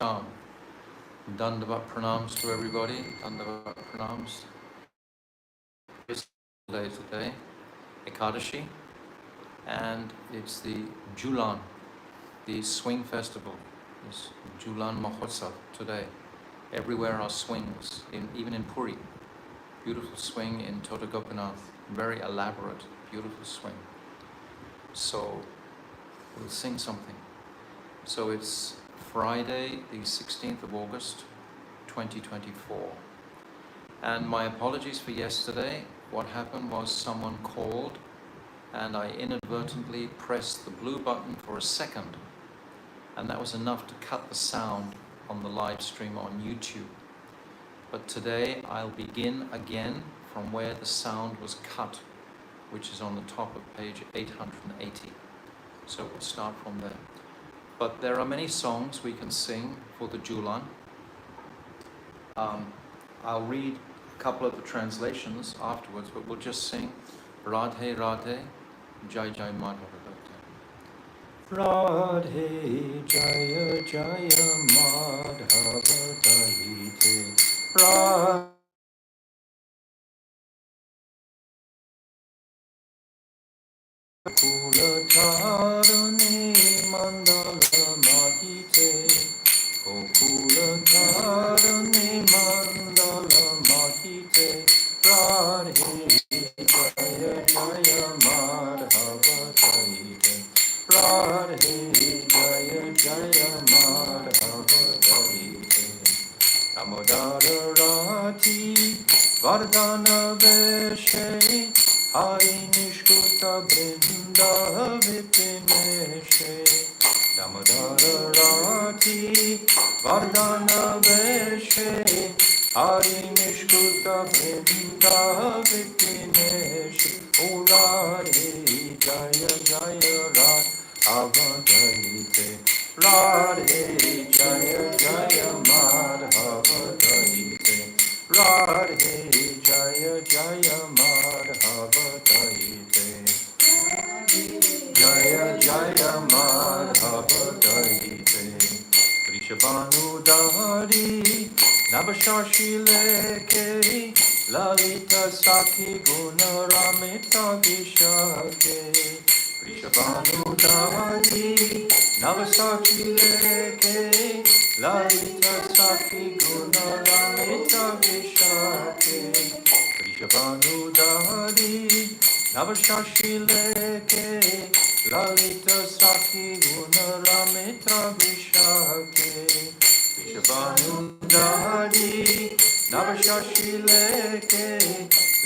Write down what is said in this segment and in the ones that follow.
Sham. Dandavat pranams to everybody. Dandavat pranams. It's day today, Ekadashi, and it's the Julan, the swing festival. It's Julan Mahotsav today. Everywhere are swings, even in Puri. Beautiful swing in Tota Gopinath. Very elaborate, beautiful swing. So we'll sing something. So it's Friday, the 16th of August, 2024. And my apologies for yesterday. What happened was someone called and I inadvertently pressed the blue button for a second. And that was enough to cut the sound on the live stream on YouTube. But today I'll begin again from where the sound was cut, which is on the top of page 880. So we'll start from there. But there are many songs we can sing for the Julan. I'll read a couple of the translations afterwards, but we'll just sing Radhe Radhe, Jai Jai Madhava. Radhe Jaya Jaya Madhava Dahite Radhe Kula Tarani Mandala Mahite Okula Tarani Mandala Mahite Radhe Jaya Jaya Madhava Dahite Radhe Jaya Jaya Madhava Dahite Damodara Rati Vardhana Veshe Hari Nishkuta Brinda Vipineshe Damodara Rati Vardhana Veshe Hari Nishkuta Brinda Vipineshe O Radhe Jaya Jaya Radha Dahite Radhe Jaya Jaya Madhava Dahite Radhe Jaya Jaya Madhava Dahite Jaya Jaya Madhava Dahite Vrishabhanu Dari Nabashashi Leke Lalita Saki Guna Ramita Vishake Vrishabhanu Dari Nabashashi Leke Lalita Saki Guna Ramita Vishake Vrishabhanu Dari Navashashi Leke Lalita Saki Guna Ramita Vishake Vrishabhanu Dari Navashashi Leke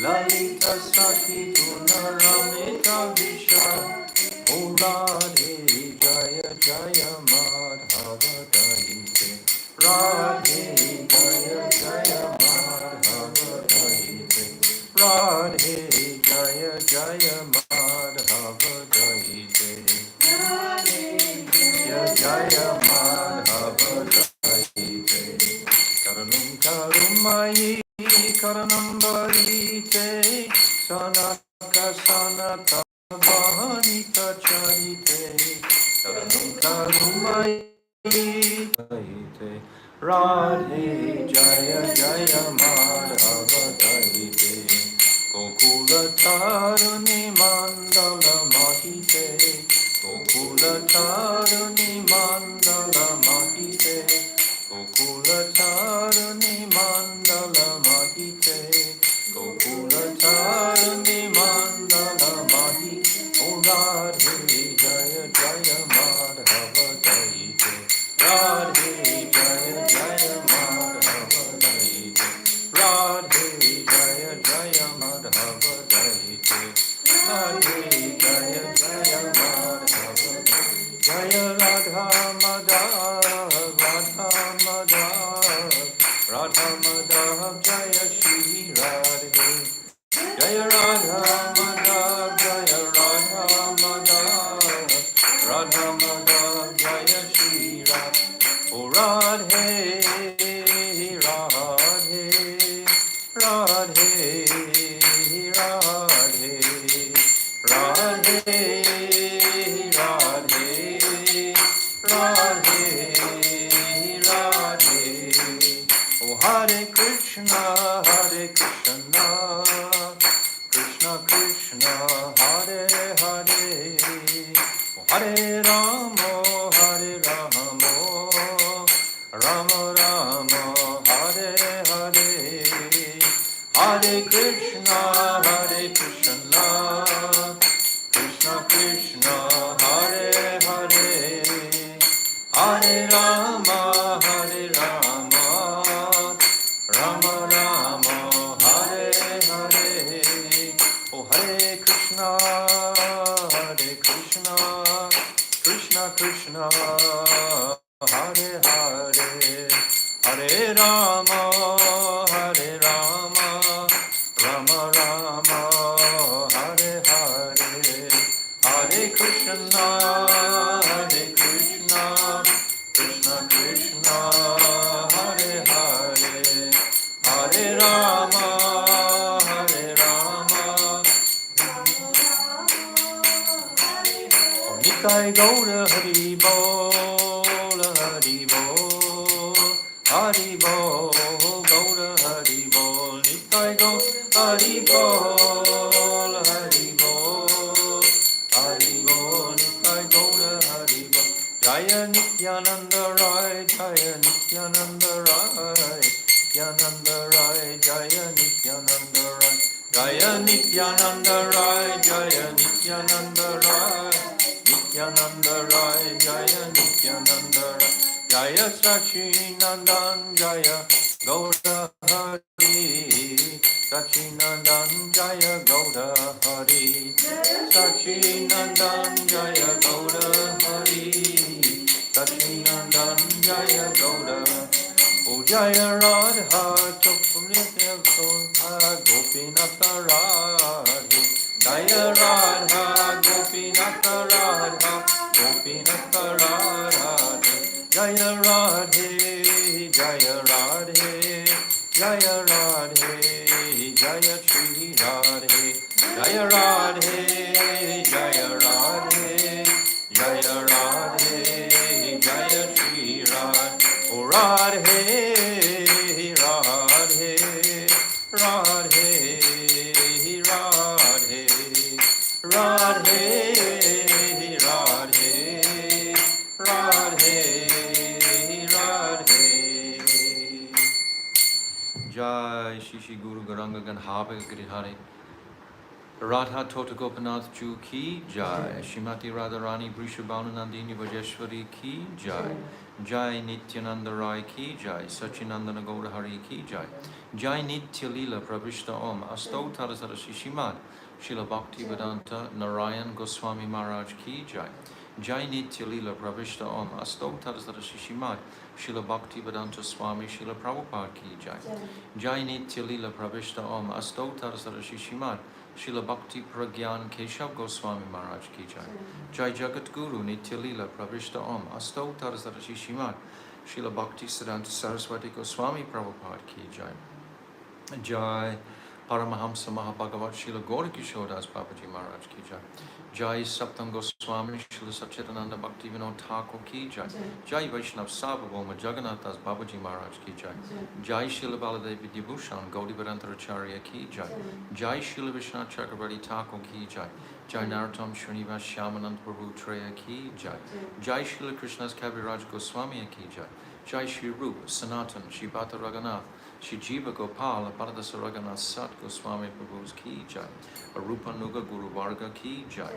Lalita Saki Guna Ramita Vishake O Radhe Jaya Jaya Madhava Dahite Radhe Jaya Jaya Madhava Dahite Radhe Jaya Jaya Madhava Dahite Jaya Jaya Madhava Dahite Karanam Karumayi Karanam Varite Sanaka Sanata Vahanita Charite Karanam Karumayi Radhe Jaya Jaya Madhava Dahite Gokula Tarani Mandala Mahite Gokula Tarani Mandala Mahite Gokula Tarani Mandala Mahite Gokula Tarani Mandala Mahite O Radhe Jaya Jaya Madhava Dahite Radhe Jaya Jaya Madhava Dahite Radhe Jaya Jaya Madhava Dahite Radhe Jaya Jaya Madhava Jaya Radha Madhava Radha Madhava Radha Madhava Jaya Shri Radhe Jaya Radha Madhava Jaya Radha Madhava Radha Madhava Jaya Shri Radhe O Radhe Radhe Radhe Radhe Radhe Radhe Radhe Hare Krishna, Krishna Krishna, Hare Hare, Hare Rama, Rama Rama, Hare Hare, Hare Krishna, Krishna Krishna, Hare Hare, Hare Rama, Rama Rama, Hare Hare. Oh, Hare Krishna, Krishna Krishna, Hare Hare, Hare Rama, Rama Rama, Hare Hare, Hare Krishna, Krishna Krishna, Hare Hare, Hare Rama, Nitai Gaura Hari Bol, Hari Bol, Hari Bol, Gaura Hari Bol, Nitai Gaura Hari Bol, Hari Bol, Hari Bol, Nitai Gaura Hari Bol, Jaya Nityananda Rai, Jaya Nityananda Rai, Nityananda Rai, Jaya Nityananda Rai, Jaya Nityananda Rai, Jaya Nityananda Rai, Nityananda Rai, Jaya Nityananda Rai, Jaya Sachinandan, Jaya Gaura Hari, Sachinandan, Jaya Gaura Hari, Sachinandan, Jaya Gaura Hari, Sachinandan, Jaya Gaura. O Jaya Radha, Chokramnitya Sona, Gopinatha Radhe, Jaya Radha, Gopinatha Radha, Gopinatha Radhe, Jaya Radhe, Jaya Radhe, Jaya Radhe, Jaya Shri Radhe, Jaya Radhe, Jaya Radhe, Jaya Radhe, Jaya Shri Radhe. O Radhe, Radhe, Radhe, Radhe, Radhe, Radhe, Radhe, Radhe. Jai Shishi Guru Garanga Ganhava Grihare. Radha Tota Gopinath Ju Ki Jai, Shrimati Radharani Vrishabhanu Nandini Vajeshwari Ki Jai, Jai Nityananda Rai Ki Jai, Sachinandana Gaura Hari Ki Jai, Jai Nitya Lila Pravishta Om, Asto Tarasara Shishimad, Srila Bhakti Vedanta Narayan Goswami Maharaj Ki Jai, Jai Nitya Lila Pravishta Om, Asto Tarasara Shishimad, Srila Bhakti Vedanta Swami Srila Prabhupada Ki Jai, Jai Nitya Lila Pravishta Om, Asto Tarasara Shishimad, Srila Bhakti Pragyan Keshav Goswami Maharaj Ki Jai, Jai Jagat Guru Nitya Lila Pravishta Om, Asto Tarzara Shishimad, Srila Bhakti Siddhanta Saraswati Goswami Prabhupada Ki Jai, Jai Paramahamsa Mahabhagavat Srila Gaura Kishodas Babaji Maharaj Ki Jai, Jai Saptam Goswami Srila Satchidananda Bhakti Vinod Thakur Ki Jai, Jai Vaishnav Sabhavoma Jagannath Das Babaji Maharaj Ki Jai, Jai Srila Baladevi Dibhushan Gaudi Acharya Ki Jai, Jai Srila Vishwanath Chakravarti Thakur Ki Jai, Jai Narottam Srinivas Shyamanand Prabhu Treya Ki Jai, Jai Srila Krishna's Kaviraj Goswami Ki Jai, Jai Shri Rupa Sanatan Shri Bhata Raghunath Shri Jiva Gopal Bharadasa Raghunath Sat Goswami Prabhu's Ki Jai, Arupa Nuga Guru Varga Ki Jai,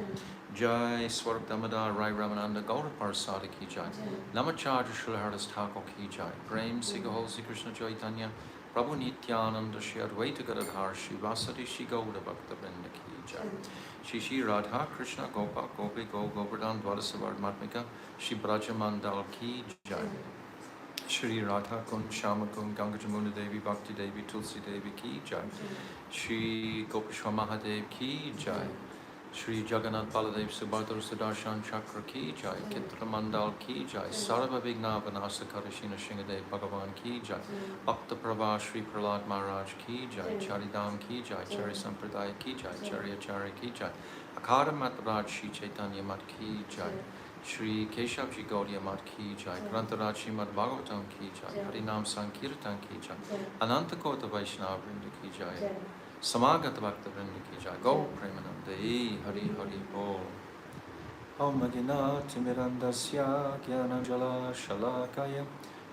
Jai Swarup Damodar Rai Ramananda Gaura Parsada Ki Jai, Namacharya Srila Haridas Thakur Ki Jai, Prem Sigahol Sri Krishna Chaitanya Prabhu Nityananda Shri Advaita Gadadhar Shri Vasati Shri Gauda Bhakta Vrinda Ki Jai, Shri Shri Radha Krishna Gopa Gopi Go Govardhan Dwadasavard Matmika Shri Braja Mandal Ki Jai, Shri Radha Kund Shama Kund Ganga Jamuna Devi Bhakti Devi Tulsi Devi Ki Jai, Shri Gopishwa Mahadev Ki Jai, Shri Jagannath Baladev Subhadra Sudarshan Chakra Ki Jai, Kitra Mandal Ki Jai, Sarva Vigna Vanasa Karashina Shingadev Bhagavan Ki Jai, Bhakta Prabha Shri Prahlad Maharaj Ki Jai, Charidam Ki Jai, Chari Sampradaya Ki Jai, Chari Acharya Ki Jai, Akara Mataraj Shri Chaitanya Mat Ki Jai, Shri Keshav Ji Gaudiya Mat Ki Jai, Grantaraj Srimad Bhagavatam Ki Jai, Harinam Sankirtan Ki Jai, Ananta Kota Vaishnava Vrinda Ki Jai, Samagata Bhakta Vrinda Ki Jai, Gaur Premanande, Hari Hari Bol. Om Adina Timirandasya Gyananjala Shalakaya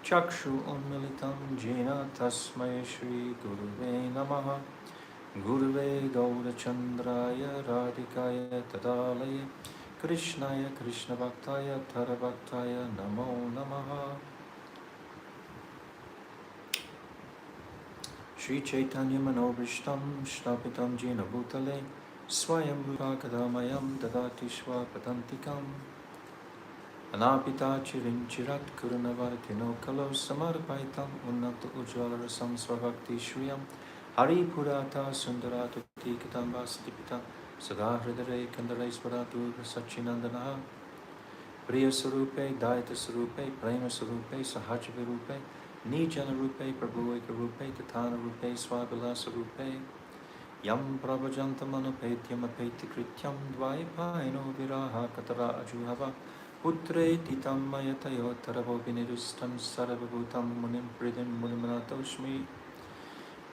Chakshu Unmilitam Jena Tasmai Shri Guruve Namaha Guruve Gaurachandraya Radhikaya Tadalaya Krishnaya Krishna Bhaktaya Tarabhaktaya Namo Namaha. Shri Chaitanya Manobhishtam Shnapitam Jena Bhutale Swayam Bhakadamayam Dadati Swapadantikam Anapita Chirinchirat Kuranavartino Kalo Samarpaitam Unnata Ujjvala Rasam Svabhakti Shriyam Hari Purata Sundarata Tikatam Vasatipita Sada Hridare Kandare Swaratu Sachinandana Priya Sarupe Daita Sarupe Prema Sarupe Sahaja Virupe Nijana Rupe Prabhueka Rupe Tatana Rupe Swabilasa Rupe Yam Prabhajantam Anupetyam Apeti Krityam Dvaipaino Viraha Katara Ajuhava Putre Titam Mayatayo Taravo Vinidustam Sarabhutam Munim Pridim Munimanatoshmi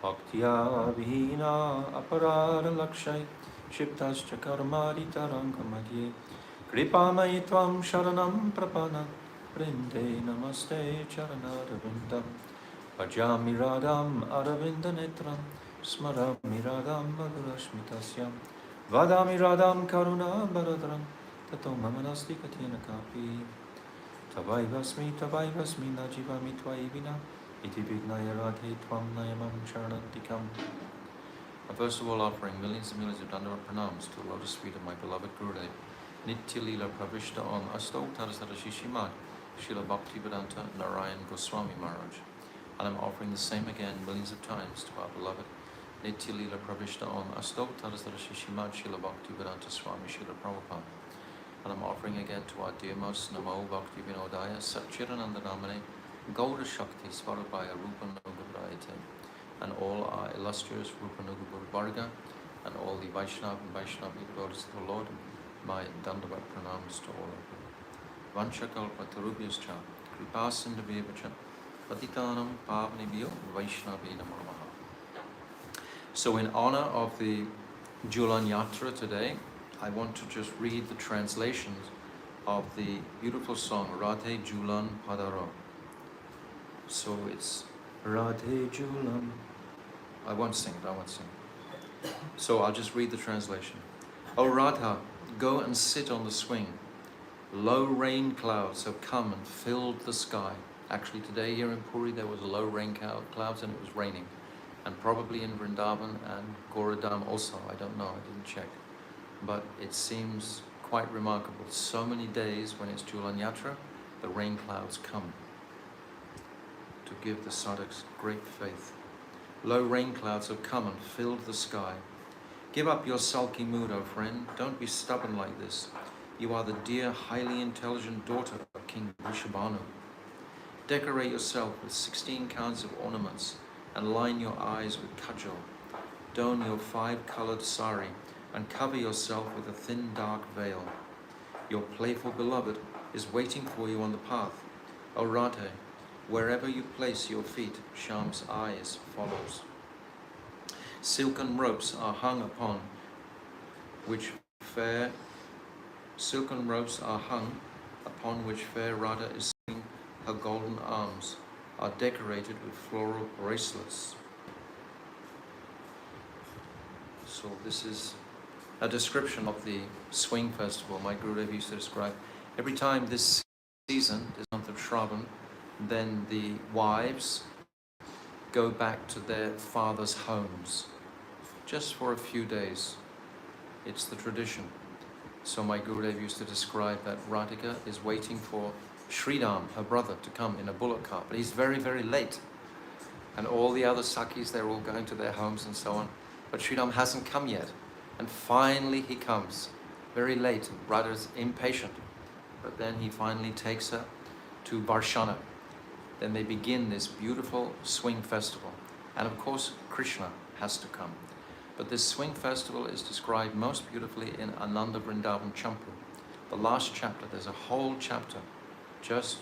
Bhaktya Vihina Aparara Lakshay Shiptascha Karmari Tarangamadye Kripamai Tvam Sharanam Prapana Prinde Namaste Charanarvindam Bhajami Radham Aravinda Netram Smarami Radham Madhurashmitasyam Vadami Radham Karuna Baradram Tato Mamanasti Katina Kapi Tavai Vasmi Najivami Tvaivina Iti Vignaya Radhe Tvam Nayamam Charanantikam. First of all, offering millions and millions of Dandavat pranams to the lotus feet of my beloved Gurudev, Nitya Leela Pravishta on Astok Tarasara Shishimad, Srila Bhaktivedanta Narayan Goswami Maharaj. And I'm offering the same again millions of times to our beloved Nitya Leela Pravishta on Astok Tarasara Shishimad, Srila Bhaktivedanta Swami Srila Prabhupada. And I'm offering again to our dear most Namo Bhakti Vinodaya Satchirananda Namane Gaura Shakti Svarabhaya Rupa Nugabrayate, and all our illustrious Rupa Nugabar Varga, and all the Vaishnava and Vaishnava devotees of the Lord, my Dandavat pranams to all of you. Vanchakalpa Tarubhyascha, Kripasindhavyevacha, Patitanam Pavnibhyo Vaishnavena Namaha. So in honor of the Julan Yatra today, I want to just read the translations of the beautiful song Radhe Julan Padaro. So it's Radhe Julan. I won't sing it. So I'll just read the translation. O Radha, go and sit on the swing. Low rain clouds have come and filled the sky. Actually today here in Puri there was a low rain clouds and it was raining. And probably in Vrindavan and Goradam also, I don't know, I didn't check. But it seems quite remarkable. So many days when it's Julan Yatra, the rain clouds come to give the sadhaks great faith. Low rain clouds have come and filled the sky. Give up your sulky mood, O friend. Don't be stubborn like this. You are the dear, highly intelligent daughter of King Vrishabhanu. Decorate yourself with 16 kinds of ornaments and line your eyes with kajal. Don your 5-colored sari and cover yourself with a thin, dark veil. Your playful beloved is waiting for you on the path. O Radhe, wherever you place your feet, Shyam's eyes follows. Silken ropes are hung upon which fair Radha is swinging her golden arms, are decorated with floral bracelets. So this is a description of the swing festival. My Gurudev used to describe every time this season, this month of Shravan, then the wives go back to their fathers' homes just for a few days. It's the tradition. So my Gurudev used to describe that Radhika is waiting for Sridham, her brother, to come in a bullock cart, but he's very, very late. And all the other Sakhis, they're all going to their homes and so on. But Sridham hasn't come yet. And finally he comes, very late. Radha's impatient. But then he finally takes her to Varshana. Then they begin this beautiful swing festival. And of course, Krishna has to come. But this swing festival is described most beautifully in Ananda Vrindavan Champu. the last chapter, there's a whole chapter just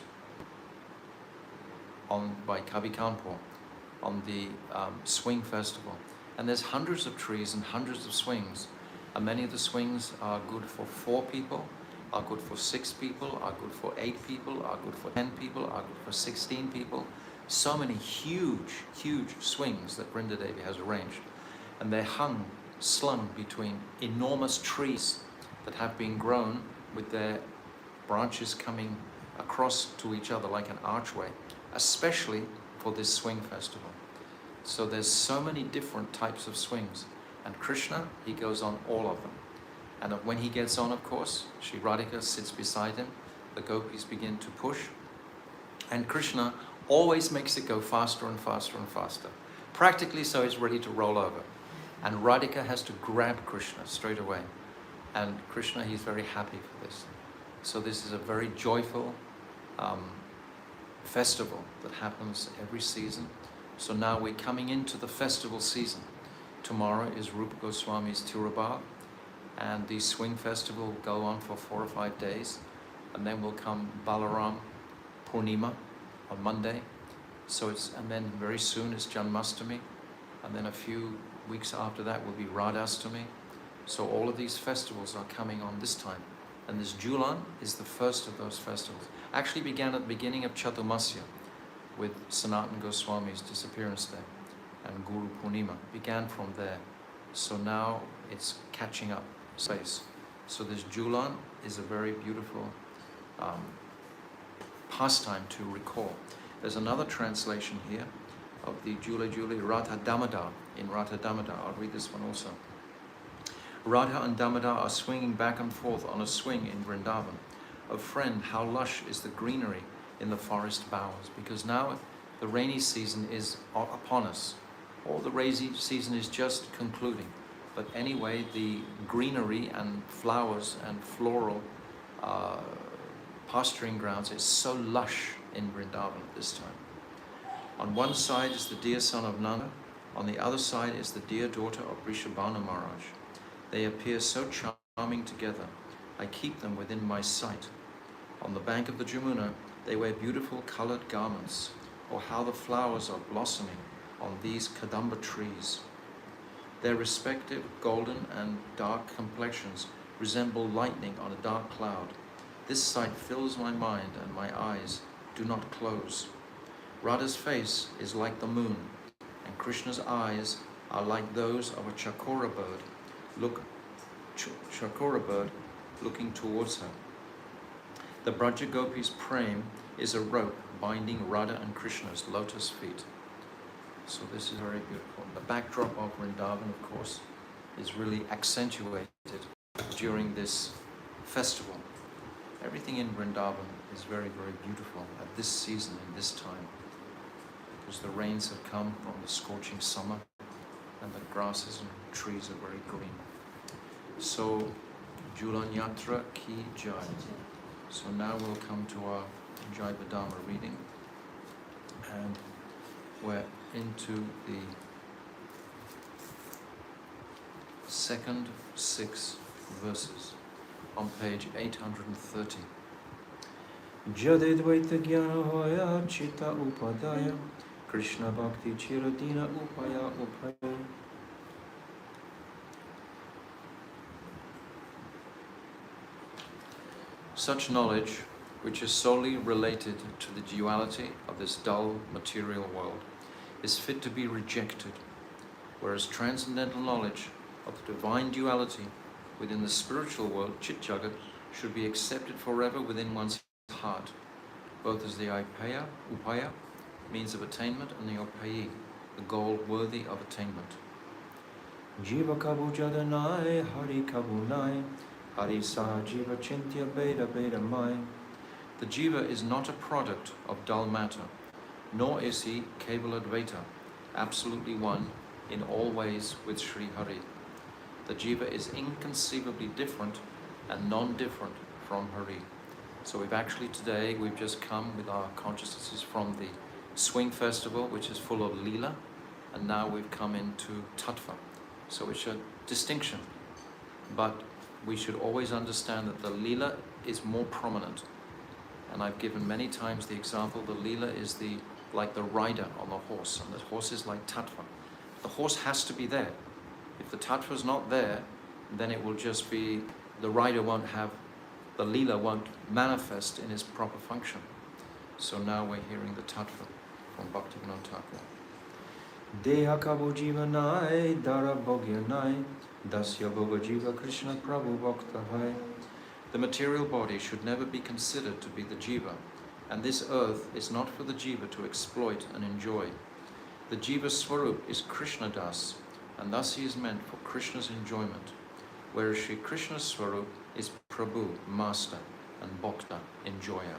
on by Kavi Kanpur on the swing festival. And there's hundreds of trees and hundreds of swings. And many of the swings are good for 4 people, are good for 6 people, are good for 8 people, are good for 10 people, are good for 16 people. So many huge, huge swings that Vrinda Devi has arranged. And they're slung between enormous trees that have been grown with their branches coming across to each other like an archway, especially for this swing festival. So there's so many different types of swings. And Krishna, he goes on all of them. And when he gets on, of course, Sri Radhika sits beside him, the gopis begin to push, and Krishna always makes it go faster and faster and faster, practically so it's ready to roll over. And Radhika has to grab Krishna straight away. And Krishna, he's very happy for this. So this is a very joyful festival that happens every season. So now we're coming into the festival season. Tomorrow is Rupa Goswami's Tirubhav, and the swing festival will go on for 4 or 5 days. And then will come Balaram Purnima on Monday. And then very soon is Janmastami. And then a few weeks after that will be Radhastami. So all of these festivals are coming on this time. And this Julan is the first of those festivals. Actually began at the beginning of Chaturmasya with Sanatana Goswami's disappearance day. And Guru Purnima began from there. So now it's catching up space. So this Julan is a very beautiful pastime to recall. There's another translation here of the Jula Radha Damodar in Radha Damodar. I'll read this one also. Radha and Damodar are swinging back and forth on a swing in Vrindavan. Oh friend, how lush is the greenery in the forest bowers, because now the rainy season is upon us. All the rainy season is just concluding. But anyway, the greenery and flowers and floral pasturing grounds is so lush in Vrindavan at this time. On one side is the dear son of Nanda, on the other side is the dear daughter of Rishabhana Maharaj. They appear so charming together, I keep them within my sight. On the bank of the Jamuna, they wear beautiful colored garments, or how the flowers are blossoming on these Kadamba trees. Their respective golden and dark complexions resemble lightning on a dark cloud. This sight fills my mind and my eyes do not close. Radha's face is like the moon, and Krishna's eyes are like those of a chakora bird, looking towards her. The Braja Gopi's prem is a rope binding Radha and Krishna's lotus feet. So this is very beautiful. The backdrop of Vrindavan, of course, is really accentuated during this festival. Everything in Vrindavan is very, very beautiful at this season, in this time, because the rains have come from the scorching summer and the grasses and trees are very green. So, Julan Yatra Ki Jai. So now we'll come to our Jaiva Dharma reading, and we're into the second 6 verses on page 830. Jadedvaita jnana hoya chitta upadaya Krishna bhakti chiradina upaya upaya. Such knowledge, which is solely related to the duality of this dull material world, is fit to be rejected, whereas transcendental knowledge of the divine duality within the spiritual world, Chit Jagat, should be accepted forever within one's heart, both as the upaya, means of attainment, and the upayi, the goal worthy of attainment. Jiva kabu jadanai, hari kabu nai, hari sa jiva chintya beda beda mai. The jiva is not a product of dull matter, nor is he Kevala Advaita, absolutely one in all ways with Sri Hari. The jiva is inconceivably different and non-different from Hari. So we've just come with our consciousnesses from the swing festival, which is full of lila, and now we've come into tattva. So it's a distinction, but we should always understand that the lila is more prominent. And I've given many times the example, the lila is like the rider on the horse, and the horse is like tattva. The horse has to be there. If the tattva is not there, then it will just be, the rider won't have, the lila won't manifest in its proper function. So now we're hearing the tattva from Bhaktivinoda Thakur. Deha kabo jivanai, dara bhogyanai, dasya bhoga jiva Krishna Prabhu bhakta hai. The material body should never be considered to be the jiva, and this earth is not for the jiva to exploit and enjoy. The jiva's swarup is Krishna Das, and thus he is meant for Krishna's enjoyment, whereas Sri Krishna's swarup is Prabhu, master, and bhakta, enjoyer.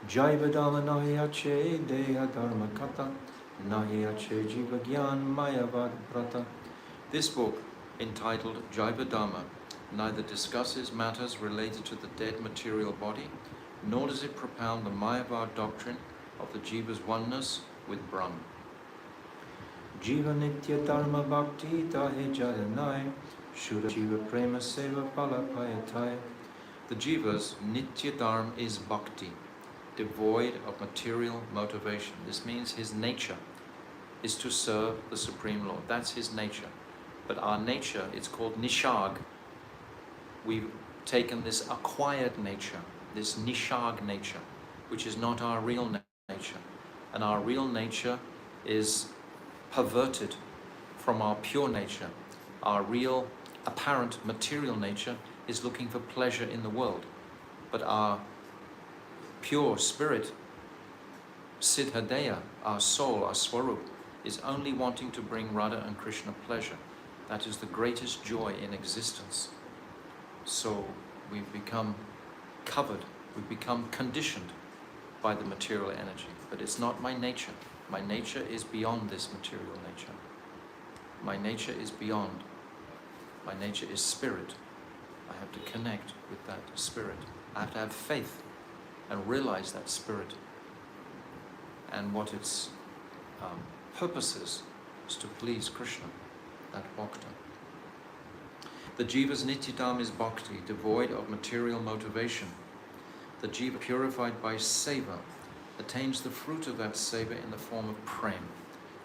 Jaiva dharma nahiyache deha dharma kata, nahiyache jiva gyan mayavad prata. This book, entitled Jaiva Dharma, neither discusses matters related to the dead material body, nor does it propound the Mayavad doctrine of the jiva's oneness with Brahma. Jiva nitya dharma bhakti tahe jayanai, shura jiva prema seva palapayatai. The jiva's nitya dharma is bhakti, devoid of material motivation. This means his nature is to serve the Supreme Lord. That's his nature. But our nature, it's called nishag. We've taken this acquired nature, this nishag nature, which is not our real nature. And our real nature is perverted from our pure nature. Our real, apparent material nature is looking for pleasure in the world. But our pure spirit, Siddhadeya, our soul, our swarup, is only wanting to bring Radha and Krishna pleasure. That is the greatest joy in existence. So we've become covered, we've become conditioned by the material energy. But it's not my nature. My nature is beyond this material nature. My nature is beyond. My nature is spirit. I have to connect with that spirit. I have to have faith and realize that spirit and what its purpose is to please Krishna, that bhakta. The jiva's nityadam is bhakti, devoid of material motivation. The jiva, purified by seva, attains the fruit of that seva in the form of prem.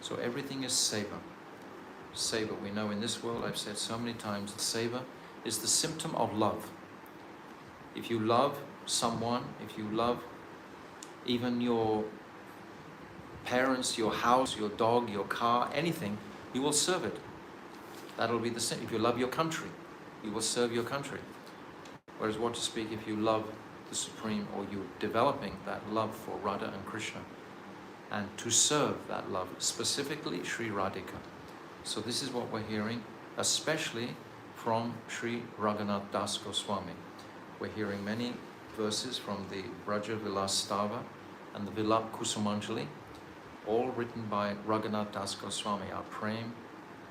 So everything is seva. Seva, we know in this world, I've said so many times, seva is the symptom of love. If you love someone, if you love even your parents, your house, your dog, your car, anything, you will serve it. That'll be the same. If you love your country, you will serve your country. Whereas what to speak if you love the Supreme, or you're developing that love for Radha and Krishna, and to serve that love, specifically Sri Radhika. So this is what we're hearing, especially from Sri Raghunath Das Goswami. We're hearing many verses from the Braja Vilas Stava and the Vilap Kusumanjali, all written by Raghunath Das Goswami,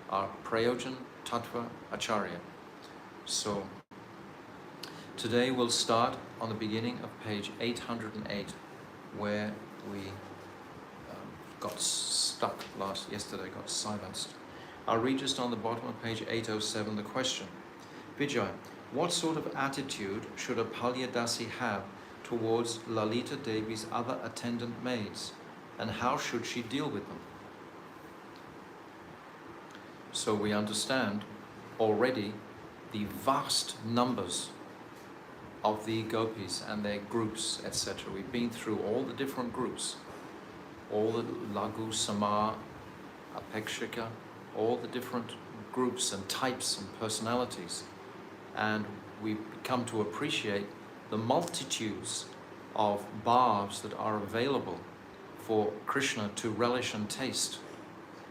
our Prayojan Tattva Acharya. So today we'll start on the beginning of page 808, where we got stuck yesterday, got silenced. I'll read just on the bottom of page 807 the question. Vijay, what sort of attitude should a Palyadasi have towards Lalita Devi's other attendant maids, and how should she deal with them? So we understand already the vast numbers of the gopis and their groups, etc. We've been through all the different groups, all the Lagu, Samar, Apekshika, all the different groups and types and personalities. And we've come to appreciate the multitudes of bhavs that are available for Krishna to relish and taste.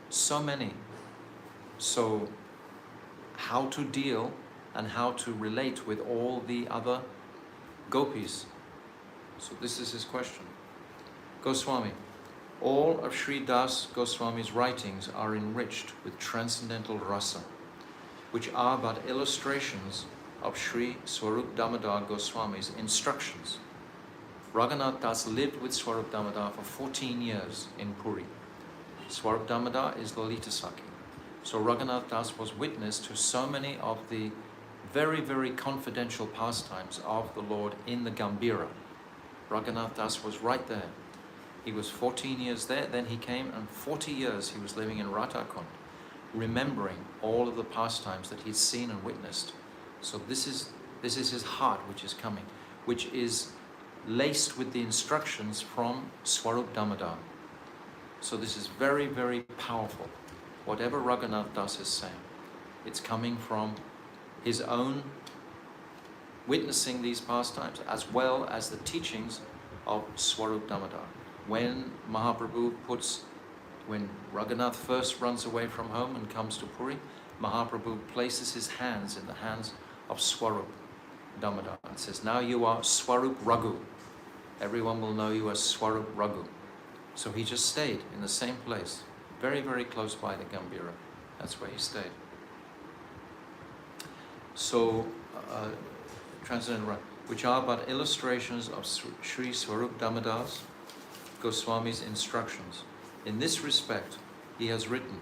So many. So how to deal and how to relate with all the other gopis? So this is his question. Goswami, all of Sri Das Goswami's writings are enriched with transcendental rasa, which are but illustrations of Sri Swarup Damodar Goswami's instructions. Raghunath Das lived with Swarup Damodar for 14 years in Puri. Swarup Damodar is Lalita Sakhi. So Raghunath Das was witness to so many of the very, very confidential pastimes of the Lord in the Gambhira. Raghunath Das was right there. He was 14 years there, then he came, and 40 years he was living in Ratakund, remembering all of the pastimes that he'd seen and witnessed. So this is his heart which is coming, which is laced with the instructions from Swarup Damodar. So this is very, very powerful. Whatever Raghunath Das is saying, it's coming from his own witnessing these pastimes, as well as the teachings of Swarup Damodar. When Raghunath first runs away from home and comes to Puri, Mahaprabhu places his hands in the hands of Swarup Damodar and says, now you are Swarup Raghu. Everyone will know you as Swarup Raghu. So he just stayed in the same place, very, very close by the Gambhira. That's where he stayed. So, translated right, which are but illustrations of Sri Swarup Damodar's Goswami's instructions. In this respect, he has written,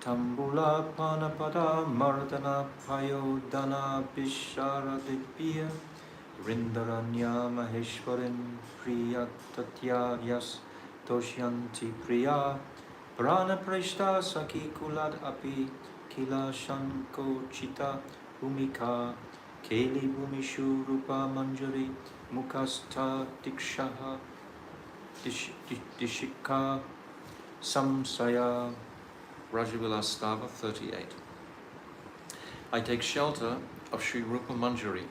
Tambula Panapada Mardana Payodana Bisharadipya Rindaranya Maheshwarin Priya Tatyaryas Toshyanti Priya Prana Preshta Saki Kulad Api Kila Shanko Chita Bhumika Keli Bhumishu Rupa Manjari Mukasta Dikshaha Dishika Samsaya. Rajavilas Stava 38. I take shelter of Sri Rupa Manjari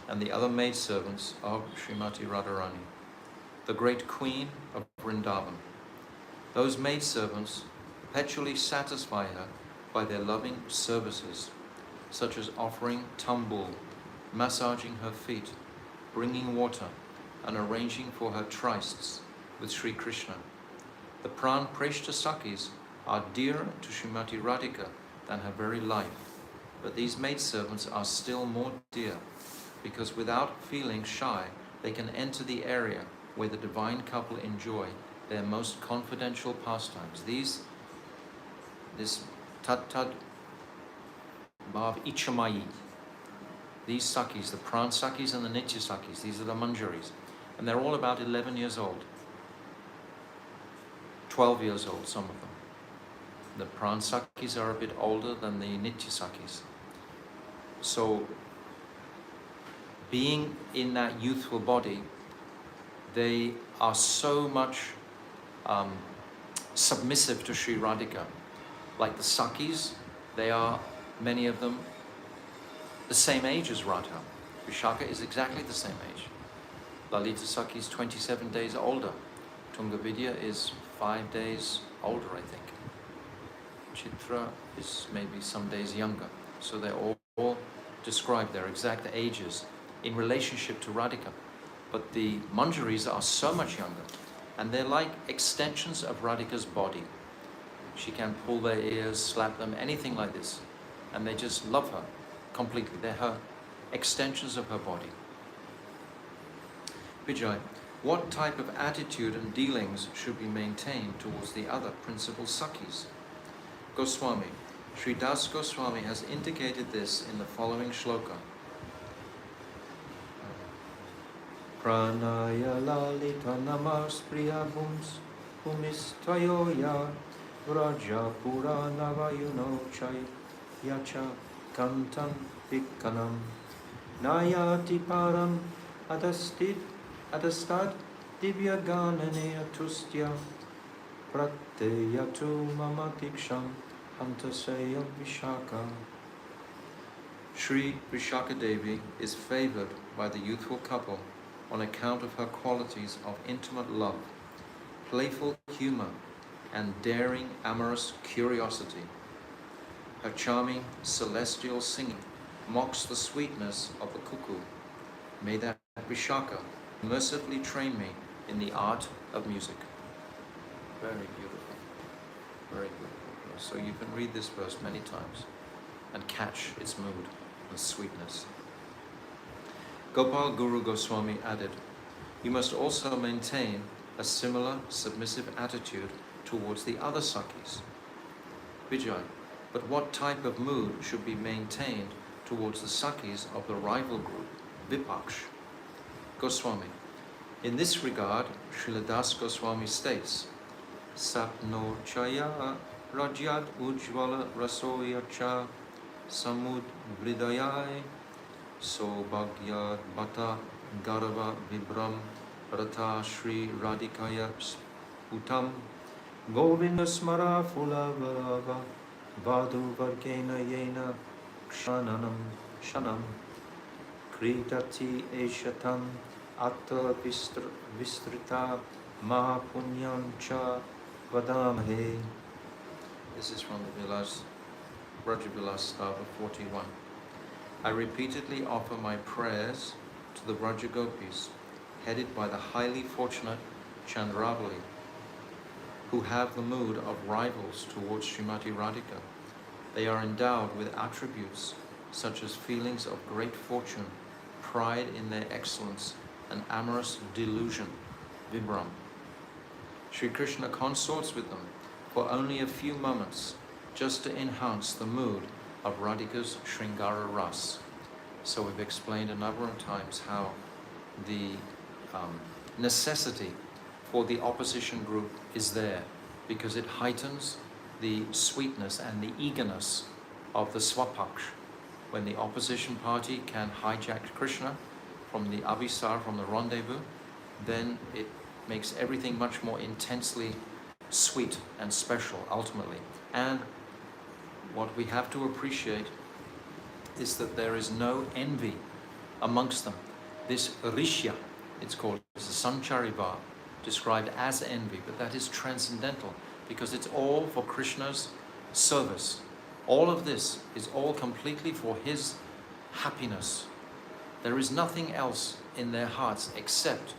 and the other maidservants of Srimati Radharani, the great queen of Vrindavan. Those maidservants perpetually satisfy her by their loving services, such as offering tambul, massaging her feet, bringing water, and arranging for her trysts with Sri Krishna. The Pran Preshta Sakis are dearer to Srimati Radhika than her very life, but these maidservants are still more dear, because without feeling shy, they can enter the area where the divine couple enjoy their most confidential pastimes. This Tat Bhav Ichamayi, these Sakis, the Pran Sakis and the Nitya Sakis, these are the Manjaris, and they're all about 11 years old, 12 years old, some of them. The Pran Sakis are a bit older than the Nitya Sakis. So, being in that youthful body, they are so much submissive to Sri Radhika. Like the Sakis, they are, many of them, the same age as Radha. Vishaka is exactly the same age. Lalita Saki is 27 days older. Tunga Vidya is 5 days older, I think. Chitra is maybe some days younger. So they're all describe their exact ages in relationship to Radhika. But the Manjaris are so much younger, and they're like extensions of Radhika's body. She can pull their ears, slap them, anything like this, and they just love her completely. They're her extensions of her body. Vijay, what type of attitude and dealings should be maintained towards the other principal Sakis? Goswami, Sri Das Goswami has indicated this in the following shloka. Pranaya lalita namas priya bhumistvayoya Raja pura navayuno chay yacha kantam vikkanam Nayati param adastad divya ganane atustya Pratyayatu mama diksham antasaya Vishaka. Sri Vishaka Devi is favored by the youthful couple on account of her qualities of intimate love, playful humor, and daring amorous curiosity. Her charming celestial singing mocks the sweetness of the cuckoo. May that Vishaka mercifully train me in the art of music. Very beautiful, very beautiful. So you can read this verse many times and catch its mood and sweetness. Gopal Guru Goswami added, you must also maintain a similar submissive attitude towards the other Sakis. Vijay, but what type of mood should be maintained towards the Sakis of the rival group, Vipaksh. Goswami. In this regard, Srila Das Goswami states, Sapno Chaya Rajyat Ujjvala Rasoyacha Samud Vridayai Sobhagyat Bata Garava Vibram Rata Shri Radhikaya Utam Govinda Smara Fula Varava Vadu Vargena Yena Shanam Kritati Eshatam Atta Vistrita Mahapunyan Cha Vadamhe. This is from the Braja Vilas Stava 41. I repeatedly offer my prayers to the Braja Gopis, headed by the highly fortunate Chandravali, who have the mood of rivals towards Srimati Radhika. They are endowed with attributes such as feelings of great fortune, pride in their excellence, and amorous delusion, Vibram. Sri Krishna consorts with them for only a few moments, just to enhance the mood of Radhika's Sringara Ras. So we've explained a number of times how the necessity for the opposition group is there, because it heightens the sweetness and the eagerness of the Swapaksh. When the opposition party can hijack Krishna from the Abhisar, from the rendezvous, then it makes everything much more intensely sweet and special ultimately. And what we have to appreciate is that there is no envy amongst them. This Rishya, it's called, is a Sanchariva, described as envy, but that is transcendental because it's all for Krishna's service. All of this is all completely for his happiness. There is nothing else in their hearts except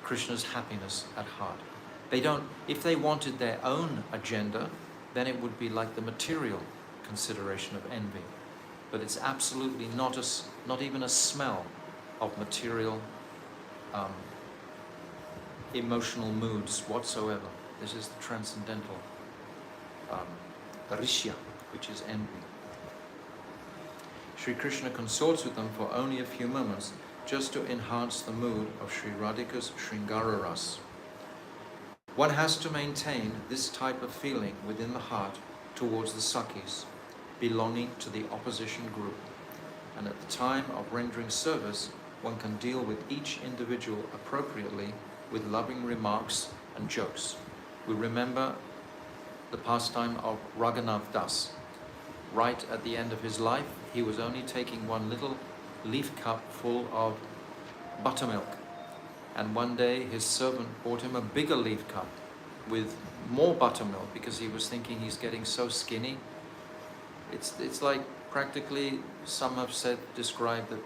Krishna's happiness at heart. They don't, if they wanted their own agenda, then it would be like the material consideration of envy. But it's absolutely not even a smell of material emotional moods whatsoever. This is the transcendental Rishya, which is envy. Sri Krishna consorts with them for only a few moments, just to enhance the mood of Sri Radhika's Sringara Ras. One has to maintain this type of feeling within the heart towards the Sakis, belonging to the opposition group. And at the time of rendering service, one can deal with each individual appropriately with loving remarks and jokes. We remember the pastime of Raghunath Das. Right at the end of his life, he was only taking one little leaf cup full of buttermilk. And one day his servant brought him a bigger leaf cup with more buttermilk because he was thinking he's getting so skinny. It's like practically, some have said, described that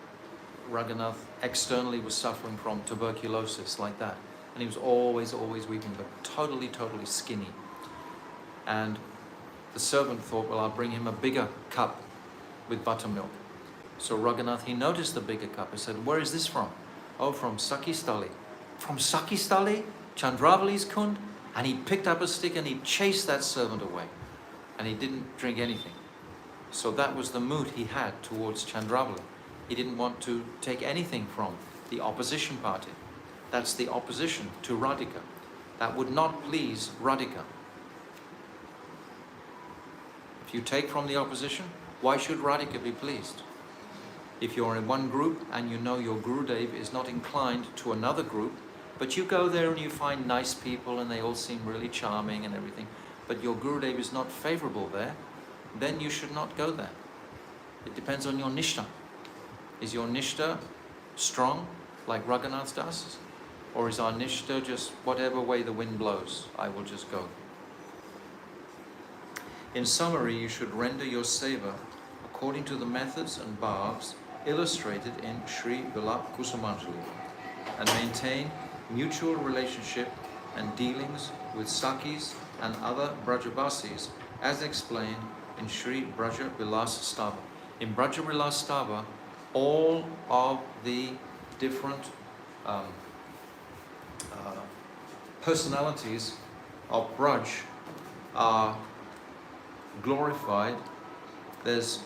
Raghunath externally was suffering from tuberculosis, like that. And he was always weeping, but totally skinny. And the servant thought, well, I'll bring him a bigger cup with buttermilk. So Raghunath, he noticed the bigger cup. He said, where is this from? Oh, from Sakistali. From Sakistali? Chandravali's Kund? And he picked up a stick and he chased that servant away. And he didn't drink anything. So that was the mood he had towards Chandravali. He didn't want to take anything from the opposition party. That's the opposition to Radhika. That would not please Radhika. If you take from the opposition, why should Radhika be pleased? If you're in one group and you know your Gurudev is not inclined to another group, but you go there and you find nice people and they all seem really charming and everything, but your Gurudev is not favorable there, then you should not go there. It depends on your Nishta. Is your Nishta strong, like Raghunath Das? Or is our Nishta just whatever way the wind blows, I will just go? In summary, you should render your seva according to the methods and bhavs illustrated in Sri Vilap Kusumanjali, and maintain mutual relationship and dealings with Sakis and other Brajabasis as explained in Sri Braja Vilas Stava. In Braja Vilas Stava, all of the different personalities of Braj are glorified. There's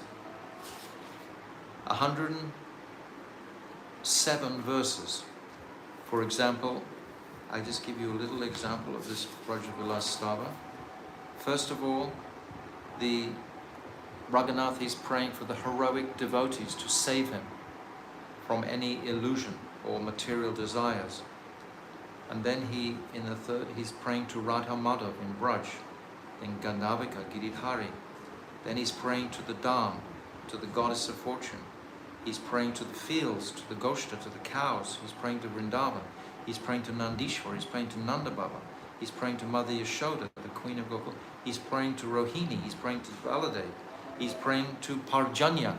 107 verses. For example, I just give you a little example of this Brajavilastava. First of all, the Raghunath is praying for the heroic devotees to save him from any illusion or material desires. And then in the third, he's praying to Radha Madhav in Braj, in Gandhavika, Giridhari. Then he's praying to the Dham, to the goddess of fortune. He's praying to the fields, to the Goshta, to the cows. He's praying to Vrindavan. He's praying to Nandishwar. He's praying to Nanda Baba. He's praying to Mother Yashoda, the Queen of Gokul. He's praying to Rohini. He's praying to Baladev. He's praying to Parjanya,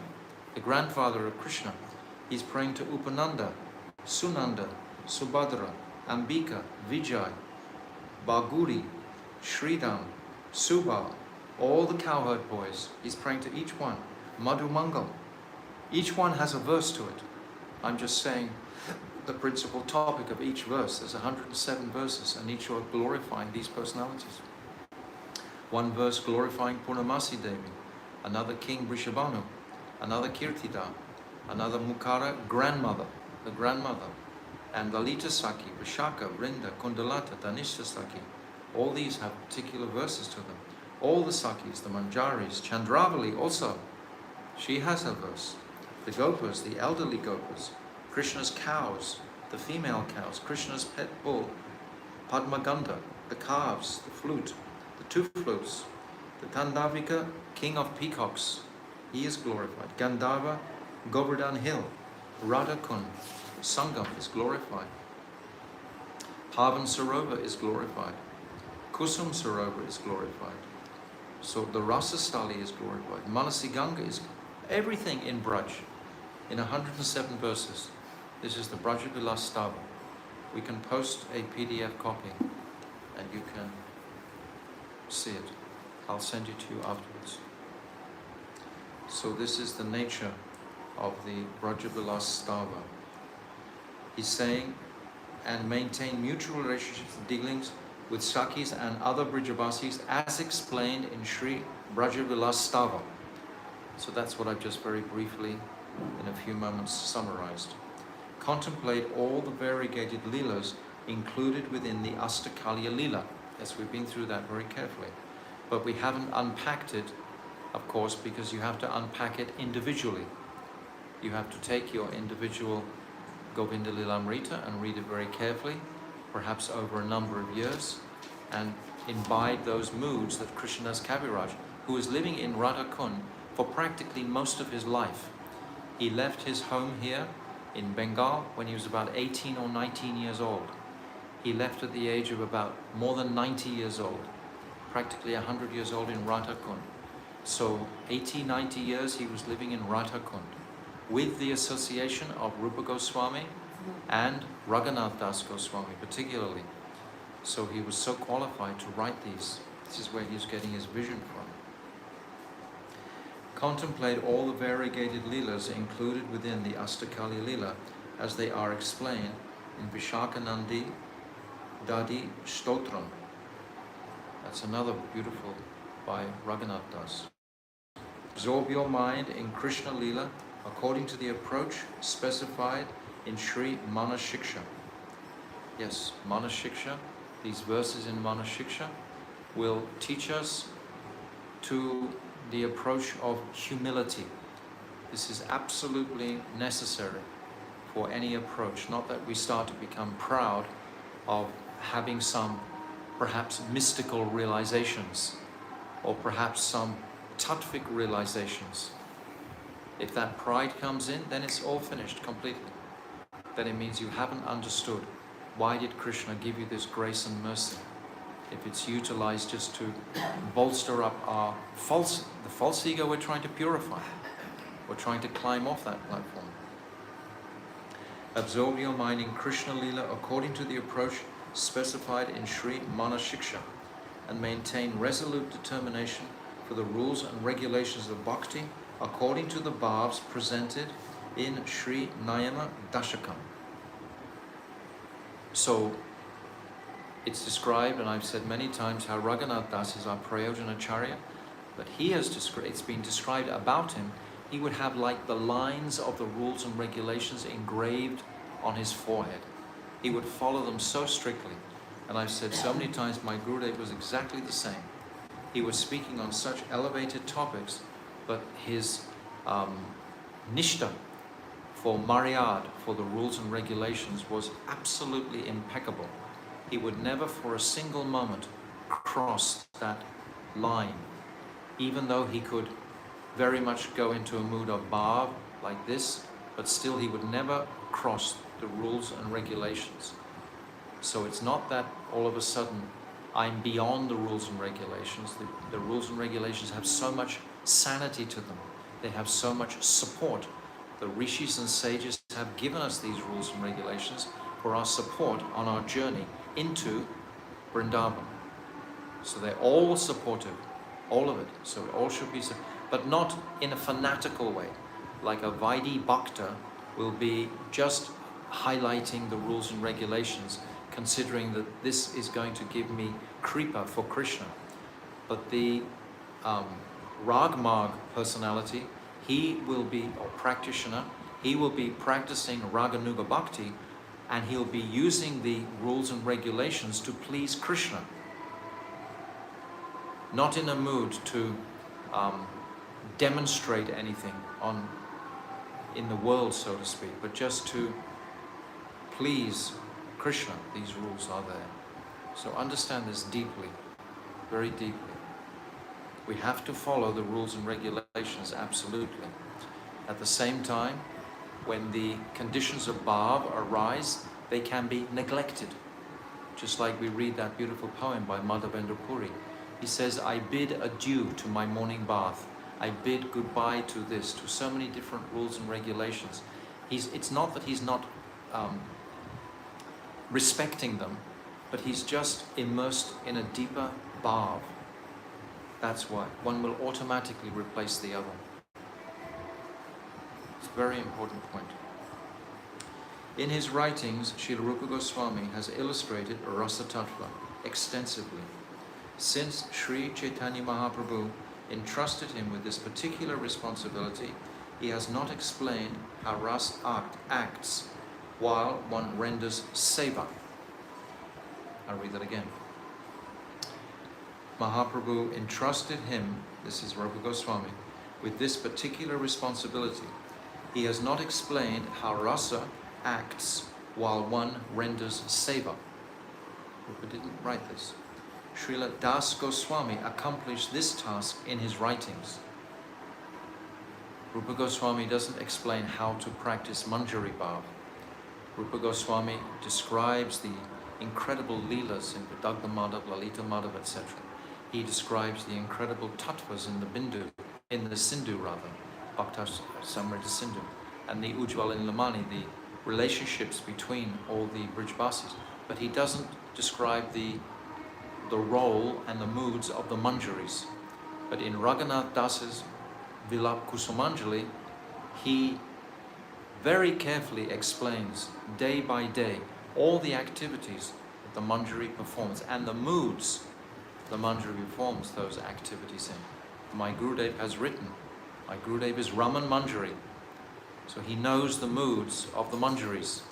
the grandfather of Krishna. He's praying to Upananda, Sunanda, Subhadra, Ambika, Vijay, Baguri, Sridham, Subal, all the cowherd boys. He's praying to each one. Madhu Mangal. Each one has a verse to it. I'm just saying the principal topic of each verse. There's 107 verses, and each are glorifying these personalities. One verse glorifying Purnamasi Devi, another King Vrishabhanu, another Kirtida, another Mukara, grandmother, the grandmother, and Lalita Saki, Vishaka, Vrinda, Kundalata, Danishta Saki. All these have particular verses to them. All the Sakis, the Manjaris, Chandravali also, she has a verse. The Gopas, the elderly Gopas, Krishna's cows, the female cows, Krishna's pet bull, Padmagandha, the calves, the flute, the two flutes, the Tandavika, king of peacocks, he is glorified. Gandhava, Govardhan hill, Radhakund, Sangam is glorified. Pavan Sarovar is glorified. Kusum Sarovar is glorified. So the Rasastali is glorified. Manasiganga is everything in Braj, in 107 verses. This is the Brajavilastava. We can post a PDF copy and you can see it. I'll send it to you afterwards. So this is the nature of the Brajavilastava. He's saying, and maintain mutual relationships and dealings with Sakis and other Brijavasis as explained in Sri Brajavilastava. So that's what I've just very briefly, in a few moments, summarized. Contemplate all the variegated Leelas included within the Astakalya Leela. Yes, we've been through that very carefully. But we haven't unpacked it, of course, because you have to unpack it individually. You have to take your individual Govinda Lilamrita and read it very carefully, perhaps over a number of years, and imbibe those moods that Krishnadas Kaviraj, who is living in Radhakund for practically most of his life. He left his home here in Bengal when he was about 18 or 19 years old. He left at the age of about more than 90 years old, practically 100 years old in Radhakund. So 80, 90 years he was living in Radhakund with the association of Rupa Goswami and Raghunath Das Goswami particularly. So he was so qualified to write these. This is where he's getting his vision from. Contemplate all the variegated Leelas included within the Astakali Leela as they are explained in Vishakanandi Dadi Stotram. That's another beautiful by Raghunath Das. Absorb your mind in Krishna Leela according to the approach specified in Sri Manashiksha. Yes, Manashiksha, these verses in Manashiksha will teach us to the approach of humility. This is absolutely necessary for any approach, not that we start to become proud of having some perhaps mystical realizations or perhaps some tattvic realizations. If that pride comes in, then it's all finished completely. Then it means you haven't understood why did Krishna give you this grace and mercy. If it's utilized just to bolster up our the false ego we're trying to purify. We're trying to climb off that platform. Absorb your mind in Krishna Leela according to the approach specified in Sri Manashiksha and maintain resolute determination for the rules and regulations of bhakti according to the bhavs presented in Sri Nayana Dashakam. So it's described, and I've said many times how Raghunath Das is our Prayojanacharya, but he has it's been described about him he would have like the lines of the rules and regulations engraved on his forehead. He would follow them so strictly. And I've said so many times, my Gurudev was exactly the same. He was speaking on such elevated topics, but his nishta for Maryad, for the rules and regulations, was absolutely impeccable. He would never for a single moment cross that line, even though he could very much go into a mood of bhav like this, but still he would never cross the rules and regulations. So it's not that all of a sudden I'm beyond the rules and regulations. The rules and regulations have so much sanity to them. They have so much support. The rishis and sages have given us these rules and regulations for our support on our journey into Vrindavan. So they're all supportive, all of it. So it all should be, but not in a fanatical way. Like a Vaidhi Bhakta will be just highlighting the rules and regulations, considering that this is going to give me kripa for Krishna. But the Ragmarg personality, he will be a practitioner, he will be practicing Raganuga Bhakti, and he'll be using the rules and regulations to please Krishna. Not in a mood to demonstrate anything in the world, so to speak, but just to please Krishna. These rules are there. So understand this deeply, very deeply. We have to follow the rules and regulations, absolutely. At the same time, when the conditions of bhav arise, they can be neglected. Just like we read that beautiful poem by Madhavendra Puri. He says, I bid adieu to my morning bath. I bid goodbye to this, to so many different rules and regulations. It's not that he's not respecting them, but he's just immersed in a deeper bhav. That's why one will automatically replace the other. It's a very important point. In his writings, Srila Rupa Goswami has illustrated Rasa Tattva extensively. Since Sri Chaitanya Mahaprabhu entrusted him with this particular responsibility, he has not explained how Ras acts while one renders seva. I'll read that again. Mahaprabhu entrusted him, this is Rupa Goswami, with this particular responsibility. He has not explained how rasa acts while one renders seva. Rupa didn't write this. Srila Das Goswami accomplished this task in his writings. Rupa Goswami doesn't explain how to practice Manjari Bhav. Rupa Goswami describes the incredible leelas in Vidagdha Madhav, Lalita Madhav, etc. He describes the incredible tattvas in the Sindhu rather, Bhakta Samrita Sindhu, and the Ujjwala and Lamani, the relationships between all the Brijbasis. But he doesn't describe the role and the moods of the Manjaris. But in Raghunath Das's Vilap Kusumanjali, he very carefully explains day by day all the activities that the Manjari performs and the moods the Manjari performs those activities in. My Gurudev has written, my Gurudev is Raman Manjari, so he knows the moods of the Manjaris.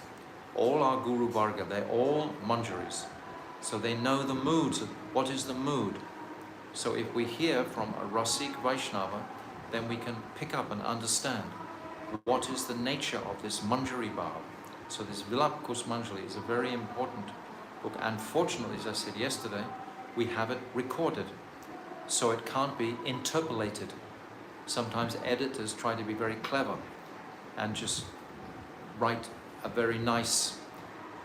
All our Guru Varga, they're all Manjaris, so they know the moods of what is the mood. So if we hear from a Rasik Vaishnava, then we can pick up and understand what is the nature of this Manjari Bhav. So this Vilap Kusumanjali is a very important book, and fortunately, as I said yesterday, we have it recorded, so it can't be interpolated. Sometimes editors try to be very clever and just write a very nice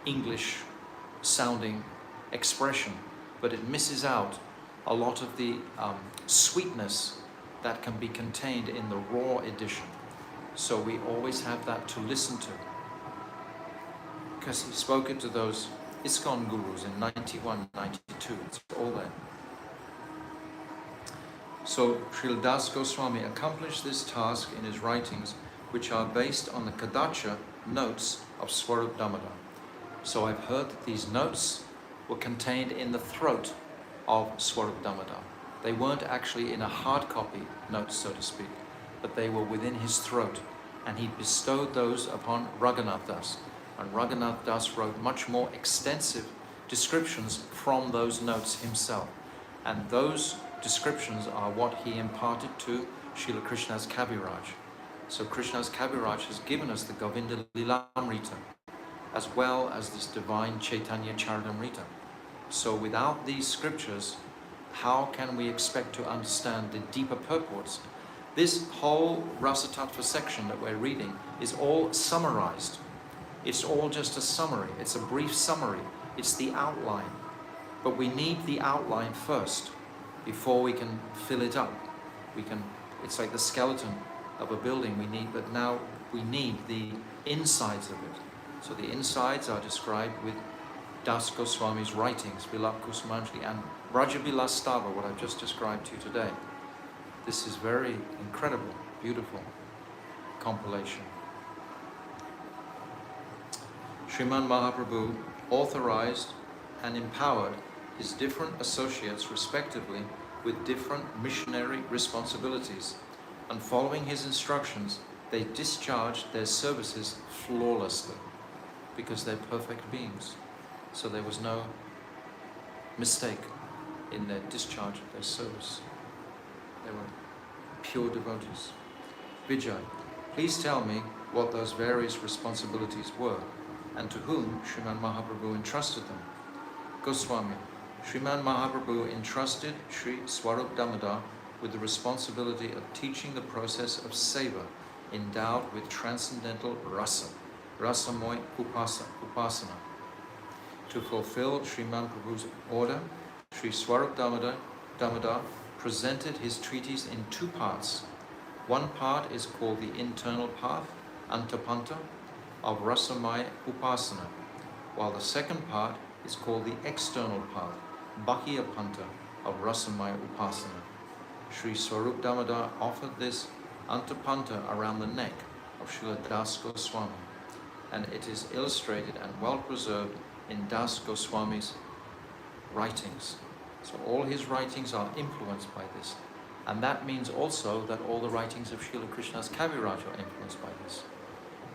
English sounding expression, but it misses out a lot of the sweetness that can be contained in the raw edition. So we always have that to listen to. Because he spoke it to those ISKCON gurus in 91, 92, it's all there. So Srila Das Goswami accomplished this task in his writings, which are based on the Kadacha notes of Swarup Damodar. So I've heard that these notes were contained in the throat of Swarup Damodar. They weren't actually in a hard copy notes, so to speak. but they were within his throat. And he bestowed those upon Raghunath Das. And Raghunath Das wrote much more extensive descriptions from those notes himself. And those descriptions are what he imparted to Srila Krishnadas Kaviraj. So Krishnadas Kaviraj has given us the Govinda Lilamrita, as well as this divine Chaitanya Charitamrita. So without these scriptures, how can we expect to understand the deeper purports? This whole Rasa Tattva section that we're reading is all summarized. It's all just a summary. It's a brief summary. It's the outline. But we need the outline first before we can fill it up. It's like the skeleton of a building but now we need the insides of it. So the insides are described with Das Goswami's writings, Vilap Kusumanjali and Rajavilastava, what I've just described to you today. This is very incredible, beautiful compilation. Sriman Mahaprabhu authorized and empowered his different associates respectively with different missionary responsibilities, and following his instructions, they discharged their services flawlessly because they're perfect beings. So there was no mistake in their discharge of their service. They were pure devotees. Vijay, please tell me what those various responsibilities were and to whom Sriman Mahaprabhu entrusted them. Goswami, Sriman Mahaprabhu entrusted Sri Swarup Damodar with the responsibility of teaching the process of seva endowed with transcendental rasa, rasamoy upasana. To fulfill Sriman Prabhu's order, Sri Swarup Damodar presented his treatise in two parts. One part is called the internal path, Antapanta, of Rasamaya Upasana, while the second part is called the external path, Bahyapanta, of Rasamaya Upasana. Sri Swarup Damodar offered this Antapanta around the neck of Srila Das Goswami, and it is illustrated and well preserved in Das Goswami's writings. So all his writings are influenced by this. And that means also that all the writings of Srila Krishnadas Kaviraj are influenced by this.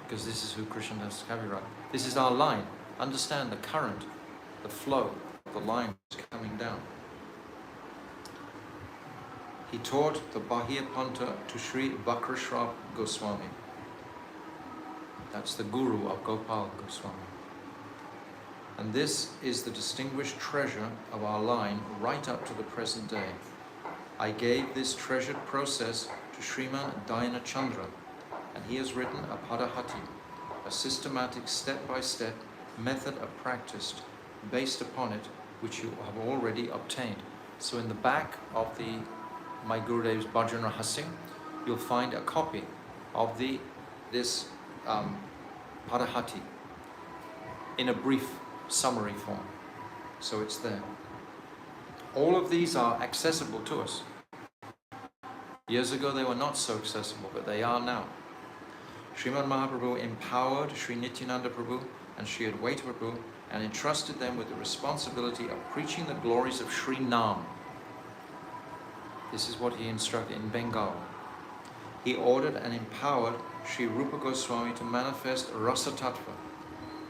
Because this is who Krishnadas Kaviraj. This is our line. Understand the current, the flow of the line is coming down. He taught the Bahyapanta to Sri Vakrashrab Goswami. That's the guru of Gopal Goswami. And this is the distinguished treasure of our line right up to the present day. I gave this treasured process to Sriman Dayana Chandra, and he has written a Padahati, a systematic step-by-step method of practice based upon it, which you have already obtained. So in the back of my Gurudev's Bhajan Rahasya, you'll find a copy of this Padahati in a brief summary form. So it's there. All of these are accessible to us. Years ago they were not so accessible, but they are now. Srimad Mahaprabhu empowered Sri Nityananda Prabhu and Sri Advaita Prabhu and entrusted them with the responsibility of preaching the glories of Sri Nam. This is what he instructed in Bengal. He ordered and empowered Sri Rupa Goswami to manifest Rasa Tattva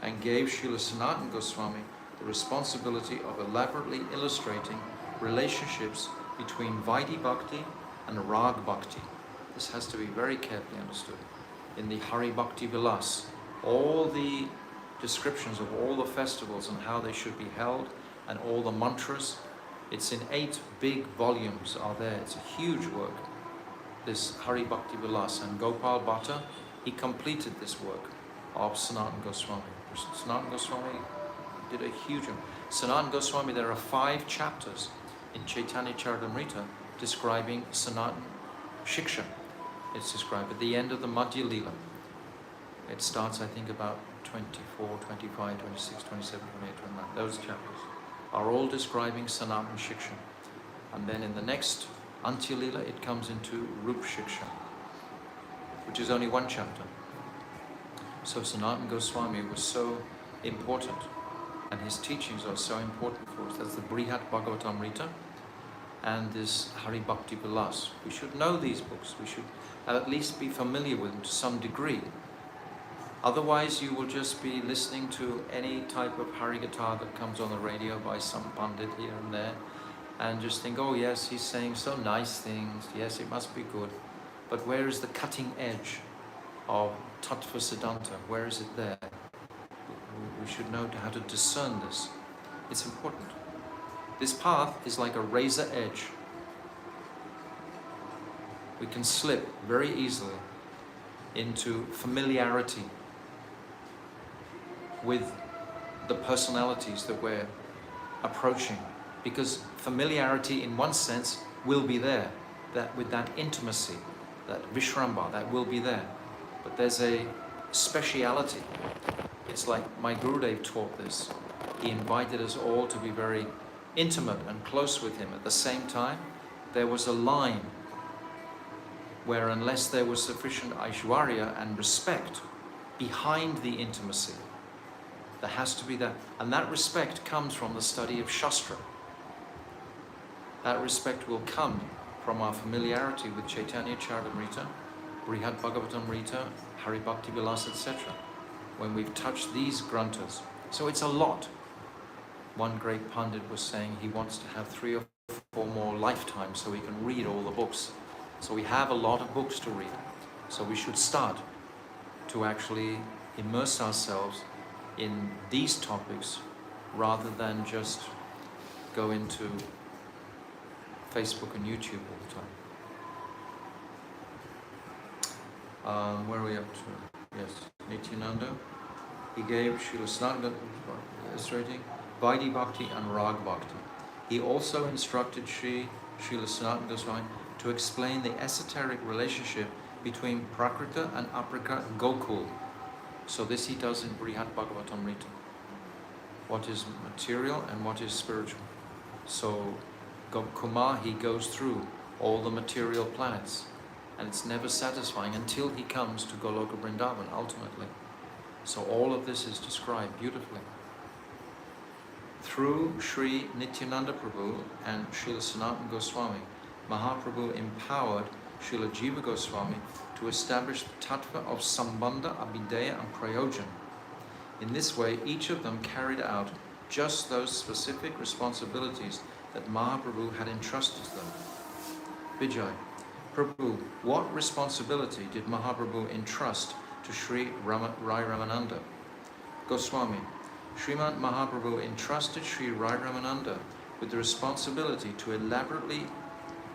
and gave Srila Sanatana Goswami the responsibility of elaborately illustrating relationships between Vaidhi Bhakti and Rag Bhakti. This has to be very carefully understood. In the Hari Bhakti Vilas, all the descriptions of all the festivals and how they should be held and all the mantras, it's in 8 big volumes are there. It's a huge work, this Hari Bhakti Vilas, and Gopal Bhatta, he completed this work of Sanatana Goswami. Sanatana Goswami did a huge one. Sanatana Goswami, there are 5 chapters in Chaitanya Charitamrita describing Sanatana Shiksha. It's described at the end of the Madhya Leela. It starts, I think, about 24, 25, 26, 27, 28, 29. Those chapters are all describing Sanatana Shiksha. And then in the next Antya Leela, it comes into Rup Shiksha, which is only 1 chapter. So Sanatana Goswami was so important, and his teachings are so important for us. That's the Brihat Bhagavatamrita, and this Hari Bhakti Vilas. We should know these books. We should at least be familiar with them to some degree. Otherwise, you will just be listening to any type of Harikatha that comes on the radio by some Pandit here and there, and just think, oh yes, he's saying so nice things, yes, it must be good. But where is the cutting edge of Tattva Siddhanta? Where is it there? We should know how to discern this. It's important. This path is like a razor edge. We can slip very easily into familiarity with the personalities that we're approaching, because familiarity in one sense will be there, that with that intimacy, that vishramba, that will be there. But there's a speciality. It's like my Gurudev taught this. He invited us all to be very intimate and close with him. At the same time, there was a line where unless there was sufficient Aishwarya and respect behind the intimacy, there has to be that. And that respect comes from the study of Shastra. That respect will come from our familiarity with Chaitanya Charitamrita, Brihad Bhagavatamrita, Hari Bhakti Vilas, etc. When we've touched these granthas. So it's a lot. One great Pandit was saying he wants to have 3 or 4 more lifetimes so he can read all the books. So we have a lot of books to read. So we should start to actually immerse ourselves in these topics rather than just go into Facebook and YouTube all the time. Where are we up to? Yes, Nityananda. He gave Srila Sanatana illustrating Vaidhi Bhakti and Rag Bhakti. He also instructed Srila Sanatana Goswami to explain the esoteric relationship between Prakrita and Aprakrita Gokul. So this he does in Brihad Bhagavatamrita. What is material and what is spiritual. So Kumar, he goes through all the material planets, and it's never satisfying until he comes to Goloka Vrindavan ultimately. So all of this is described beautifully. Through Sri Nityananda Prabhu and Srila Sanatana Goswami, Mahaprabhu empowered Srila Jiva Goswami to establish the tattva of Sambandha, Abhideya and Prayojan. In this way, each of them carried out just those specific responsibilities that Mahaprabhu had entrusted to them. Vijay, Prabhu, what responsibility did Mahaprabhu entrust to Sri Rai Ramananda? Goswami, Srimad Mahaprabhu entrusted Sri Rai Ramananda with the responsibility to elaborately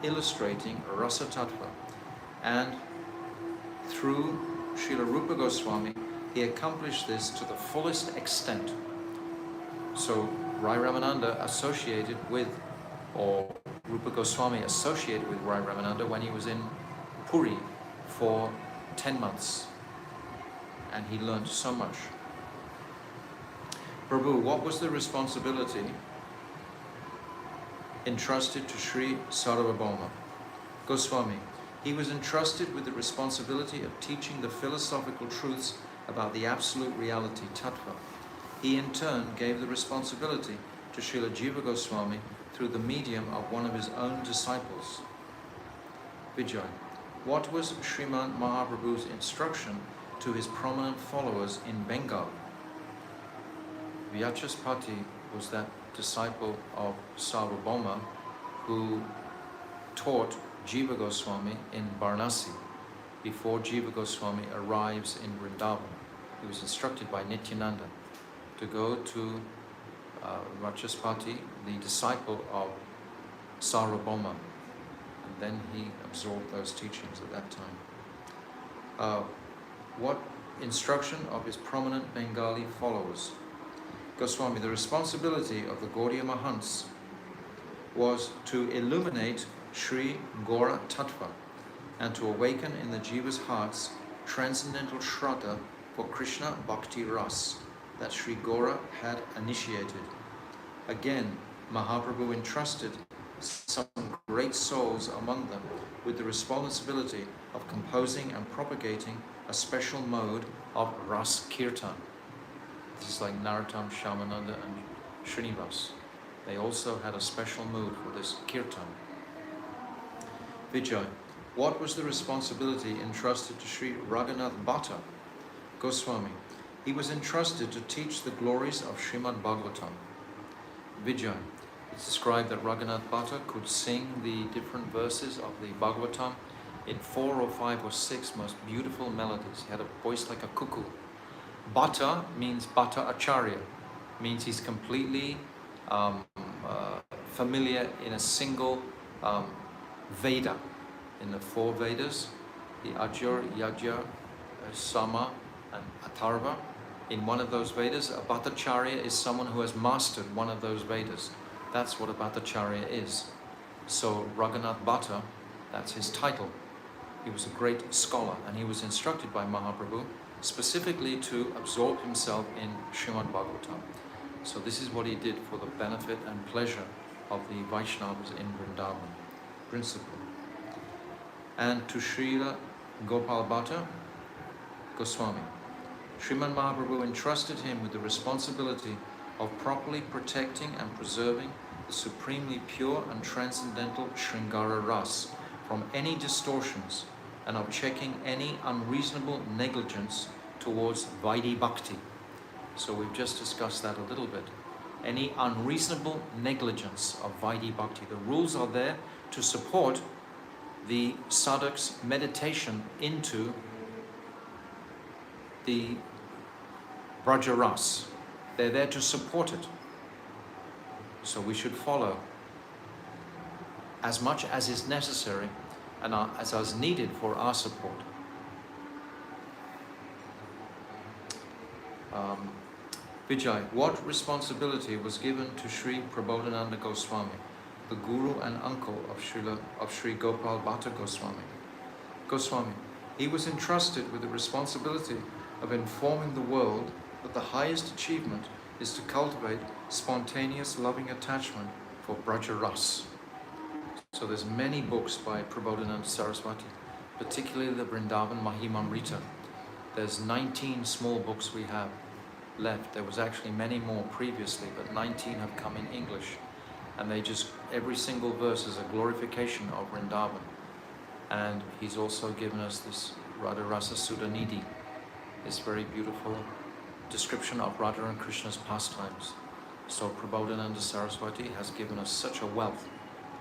illustrating Rasa Tattva, and through Srila Rupa Goswami, he accomplished this to the fullest extent. So Rai Ramananda associated with, or Rupa Goswami associated with Rai Ramananda when he was in Puri for 10 months, and he learned so much. Prabhu, what was the responsibility entrusted to Sri Sarvabhauma? Goswami, he was entrusted with the responsibility of teaching the philosophical truths about the absolute reality, tattva. He in turn gave the responsibility to Srila Jiva Goswami through the medium of one of his own disciples. Vijay, what was Srimad Mahaprabhu's instruction to his prominent followers in Bengal? Vyachaspati was that disciple of Sarvabhauma who taught Jiva Goswami in Varanasi before Jiva Goswami arrives in Vrindavan. He was instructed by Nityananda to go to Vachaspati, the disciple of Sarvabhauma, and then he absorbed those teachings at that time. What instruction of his prominent Bengali followers? Goswami, the responsibility of the Gaudiya Mahants was to illuminate Sri Gaura Tattva and to awaken in the Jiva's hearts transcendental Shraddha for Krishna Bhakti Ras that Sri Gaura had initiated. Again, Mahaprabhu entrusted some great souls among them with the responsibility of composing and propagating a special mode of Ras Kirtan. This is like Narottam, Shyamananda and Srinivas. They also had a special mood for this Kirtan. Vijay, what was the responsibility entrusted to Sri Raghunath Bhatta Goswami? He was entrusted to teach the glories of Srimad Bhagavatam. Vijay, it's described that Raghunath Bhatta could sing the different verses of the Bhagavatam in 4 or 5 or 6 most beautiful melodies. He had a voice like a cuckoo. Bhatta means Bhatta Acharya, means he's completely familiar in a single Veda. In the 4 Vedas, the Ajur, Yajna, Sama and Atharva. In one of those Vedas, a Bhattacharya is someone who has mastered one of those Vedas. That's what a Bhattacharya is. So Raghunath Bhatta, that's his title. He was a great scholar, and he was instructed by Mahaprabhu specifically to absorb himself in Srimad Bhagavatam. So this is what he did for the benefit and pleasure of the Vaishnavas in Vrindavan, principally. And to Srila Gopal Bhatta Goswami, Sriman Mahaprabhu entrusted him with the responsibility of properly protecting and preserving the supremely pure and transcendental Sringara Ras from any distortions, and of checking any unreasonable negligence towards Vaidhi Bhakti. So we've just discussed that a little bit. Any unreasonable negligence of Vaidhi Bhakti. The rules are there to support the sadhak's meditation into the Brajaras. They're there to support it. So we should follow as much as is necessary and as is needed for our support. Vijay, what responsibility was given to Sri Prabodhananda Goswami, the guru and uncle of Sri Gopal Bhatta Goswami? Goswami, he was entrusted with the responsibility of informing the world that the highest achievement is to cultivate spontaneous loving attachment for Braja Ras. So there's many books by Prabodhananda Saraswati, particularly the Vrindavan Mahimamrita. There's 19 small books we have left. There was actually many more previously, but 19 have come in English. And they just, every single verse is a glorification of Vrindavan. And he's also given us this Radha Rasa Sudhanidhi, this very beautiful description of Radha and Krishna's pastimes. So Prabodhananda Saraswati has given us such a wealth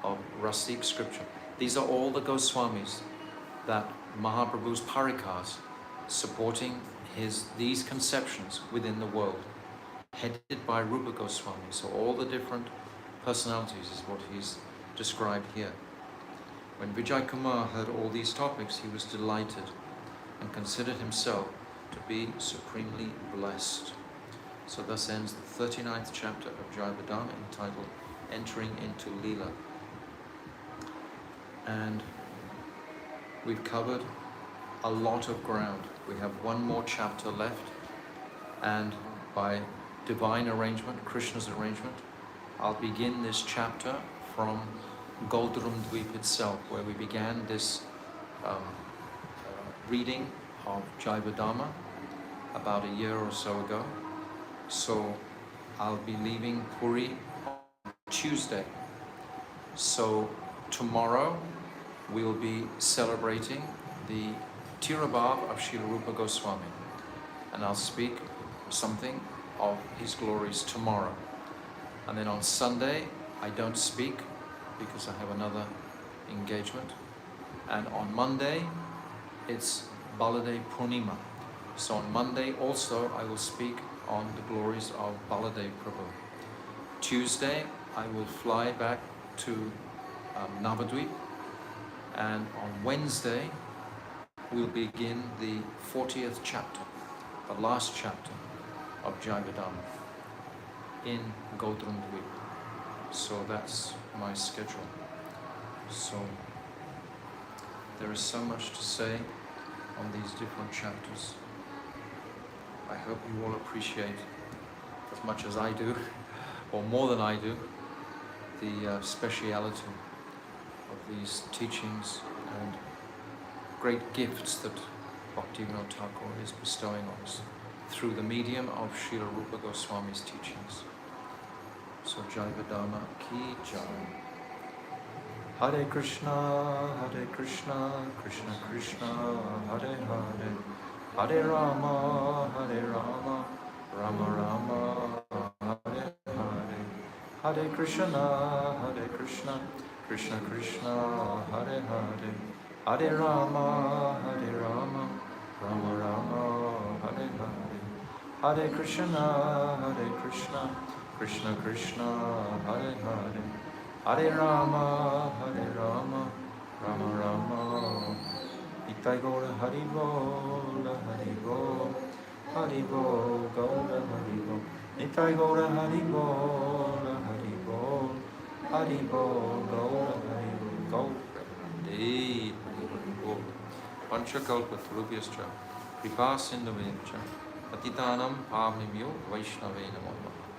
of Rasik scripture. These are all the Goswamis that Mahaprabhu's parikars supporting these conceptions within the world, headed by Rupa Goswami. So all the different personalities is what he's described here. When Vijay Kumar heard all these topics, he was delighted and considered himself to be supremely blessed. So thus ends the 39th chapter of Jaiva Dharma, entitled Entering into Leela. And we've covered a lot of ground. We have one more chapter left, and by divine arrangement, Krishna's arrangement, I'll begin this chapter from Goldrum Dweep itself, where we began this reading of Jaiva Dharma about a year or so ago. So I'll be leaving Puri on Tuesday. So tomorrow we'll be celebrating the Tirabhav of Srila Rupa Goswami, and I'll speak something of his glories tomorrow. And then on Sunday I don't speak because I have another engagement, and on Monday it's Baladev Purnima. So on Monday also I will speak on the glories of Baladev Prabhu. Tuesday I will fly back to Navadvip, and on Wednesday we'll begin the 40th chapter, the last chapter of Jaiva Dharma in Goldrum Dweep. So that's my schedule. So there is so much to say on these different chapters. I hope you all appreciate as much as I do, or more than I do, the speciality of these teachings and great gifts that Bhaktivinoda Thakur is bestowing on us through the medium of Srila Rupa Goswami's teachings. So Jaiva Dhamma ki jai. Hare Krishna, Krishna Krishna, Hare Hare, Hare Rama, Rama Rama, Hare Hare, Hare Krishna, Krishna Krishna, Hare Hare, Hare Rama, Rama Rama, Hare Hare, Hare Krishna, Krishna Krishna, Hare Hare, Hare Rama, Rama Rama. Nitai Gaura Hari Bol, Hari Bol, Hari Bol, Gaura Hari Bol. Nitai Gaura Hari Bol, Hari Bol, Hari Bol, Gaura Hari Bol. Gaura indeed, Hari Bol. Panchakalpa Tarubhyascha, Kripa Sindhu Patitanam Pavnimyo Vaishnave Namo.